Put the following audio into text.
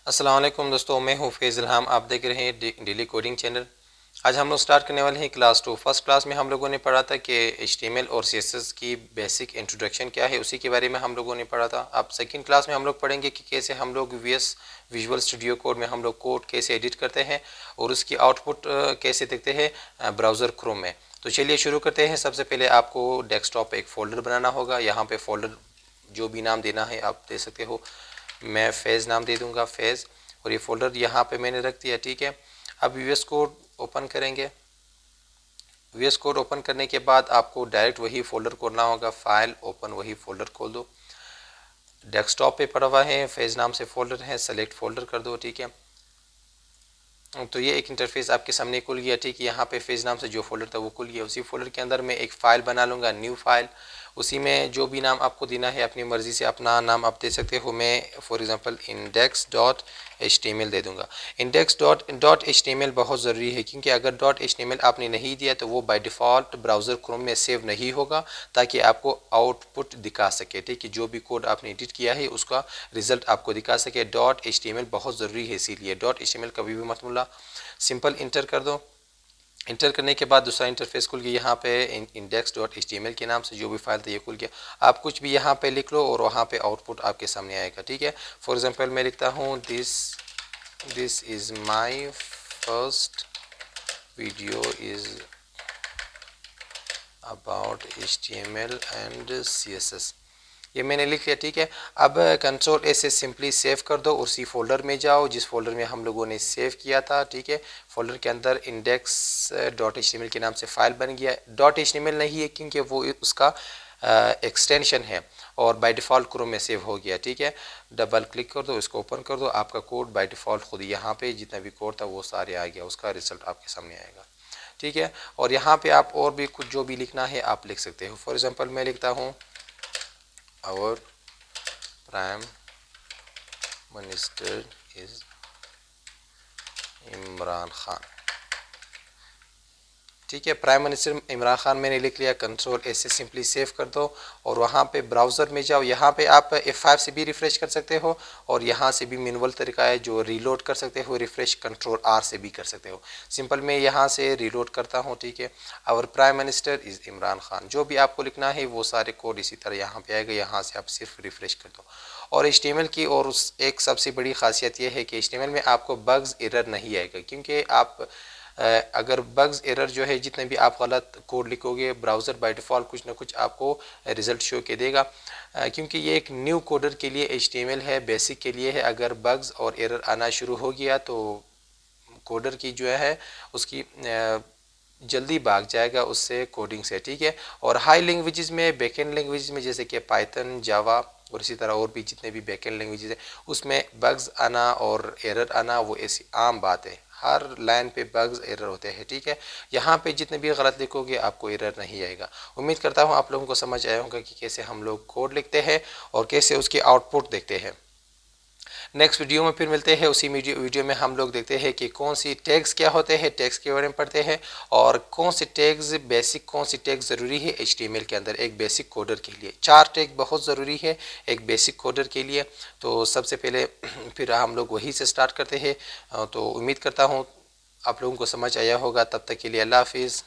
अस्सलाम वालेकुम दोस्तों, मैं हूं फैज़ इल्हाम। आप देख रहे हैं डेली कोडिंग चैनल। आज हम लोग स्टार्ट करने वाले हैं क्लास 2। फर्स्ट क्लास में हम लोगों ने पढ़ा था कि एचटीएमएल और सीएसएस की बेसिक इंट्रोडक्शन क्या है, उसी के बारे में हम लोगों ने पढ़ा था। अब सेकंड क्लास में हम लोग पढ़ेंगे कि कैसे हम लोग वीएस विजुअल स्टूडियो कोड में हम लोग कोड कैसे एडिट करते हैं और उसकी आउटपुट कैसे देखते हैं ब्राउज़र क्रोम में। तो चलिए शुरू करते हैं। सबसे पहले आपको डेस्कटॉप पे एक फ़ोल्डर बनाना होगा। यहाँ पे फ़ोल्डर जो भी नाम देना है आप दे सकते हो। मैं फेज़ नाम दे दूंगा, फेज़। और ये फोल्डर यहाँ पे मैंने रख दिया, ठीक है। अब वीएस कोड ओपन करेंगे। वीएस कोड ओपन करने के बाद आपको डायरेक्ट वही फोल्डर खोलना होगा। फाइल ओपन, वही फोल्डर खोल दो। डेस्कटॉप पे पड़ा हुआ है, फेज़ नाम से फोल्डर है, सेलेक्ट फोल्डर कर दो, ठीक है। तो ये एक इंटरफेस आपके सामने खुल गया, ठीक है। यहाँ पे फेज़ नाम से जो फोल्डर था वो खुल गया। उसी फोल्डर के अंदर मैं एक फ़ाइल बना लूँगा, न्यू फाइल। उसी में जो भी नाम आपको देना है अपनी मर्ज़ी से अपना नाम आप दे सकते हो। मैं फॉर एग्जांपल index.html दे दूँगा। index.html बहुत ज़रूरी है, क्योंकि अगर .html आपने नहीं दिया तो वो बाय डिफ़ॉल्ट ब्राउज़र क्रोम में सेव नहीं होगा, ताकि आपको आउटपुट दिखा सके, ठीक है। जो भी कोड आपने एडिट किया है उसका रिज़ल्ट आपको दिखा सके। .html बहुत ज़रूरी है, इसीलिए .html कभी भी मत भूलना। सिंपल इंटर कर दो। इंटर करने के बाद दूसरा इंटरफेस खुल गया। यहाँ पे index.html के नाम से जो भी फाइल था ये खुल गया। आप कुछ भी यहाँ पे लिख लो और वहाँ पे आउटपुट आपके सामने आएगा, ठीक है। फॉर एग्जांपल मैं लिखता हूँ this is my first video is about HTML and CSS। ये मैंने लिख लिया, ठीक है। अब कंट्रोल ए से सिंपली सेव कर दो। उसी फोल्डर में जाओ जिस फोल्डर में हम लोगों ने सेव किया था, ठीक है। फोल्डर के अंदर index.html के नाम से फाइल बन गया। .html नहीं है क्योंकि वो उसका एक्सटेंशन है और बाय डिफ़ॉल्ट क्रोम में सेव हो गया, ठीक है। डबल क्लिक कर दो, इसको ओपन कर दो। आपका कोड बाय डिफ़ॉल्ट खुद यहाँ पे जितना भी कोड था वो सारे आ गया, उसका रिजल्ट आपके सामने आएगा, ठीक है। और यहाँ पे आप और भी कुछ जो भी लिखना है आप लिख सकते हो। फॉर एग्जाम्पल मैं लिखता हूँ our prime minister is Imran Khan, ठीक है। प्राइम मिनिस्टर इमरान खान मैंने लिख लिया। कंट्रोल ए से सिंपली सेव कर दो और वहाँ पे ब्राउज़र में जाओ। यहाँ पे आप F5 से भी रिफ़्रेश कर सकते हो और यहाँ से भी मैनुअल तरीका है जो रीलोड कर सकते हो। रिफ़्रेश कंट्रोल R से भी कर सकते हो। सिंपल मैं यहाँ से रीलोड करता हूँ, ठीक है। और prime minister is Imran Khan, जो भी आपको लिखना है वो सारे कोड इसी तरह यहाँ पे आएगा। यहाँ से आप सिर्फ रिफ़्रेश कर दो। और HTML की और उस एक सबसे बड़ी खासियत यह है कि HTML में आपको बग्स एरर नहीं आएगा, क्योंकि आप अगर बग्स एरर जो है जितने भी आप गलत कोड लिखोगे ब्राउज़र बाय डिफ़ॉल्ट कुछ ना कुछ आपको रिज़ल्ट शो के देगा, क्योंकि ये एक न्यू कोडर के लिए HTML है, बेसिक के लिए है। अगर बग्स और एरर आना शुरू हो गया तो कोडर की जो है उसकी जल्दी भाग जाएगा उससे कोडिंग से, ठीक है। और हाई लैंग्वेजेस में, बैकएंड लैंग्वेजेस में जैसे कि पाइथन, जावा और इसी तरह और भी जितने भी बैकएंड लैंग्वेजेस है उसमें बग्स आना और एरर आना वो ऐसी आम बात है। हर लाइन पे बग्स एरर होते हैं, ठीक है। यहाँ पे जितने भी गलत लिखोगे आपको एरर नहीं आएगा। उम्मीद करता हूँ आप लोगों को समझ आया होगा कि कैसे हम लोग कोड लिखते हैं और कैसे उसकी आउटपुट देखते हैं। नेक्स्ट वीडियो में फिर मिलते हैं। उसी वीडियो में हम लोग देखते हैं कि कौन सी टैग्स क्या होते हैं, टैग्स के बारे में पढ़ते हैं और कौन से टैग्स बेसिक, कौन सी टैग ज़रूरी है HTML के अंदर एक बेसिक कोडर के लिए। 4 टैग बहुत ज़रूरी है एक बेसिक कोडर के लिए। तो सबसे पहले फिर हम लोग वही से स्टार्ट करते हैं। तो उम्मीद करता हूँ आप लोगों को समझ आया होगा। तब तक के लिए अल्लाह हाफिज़।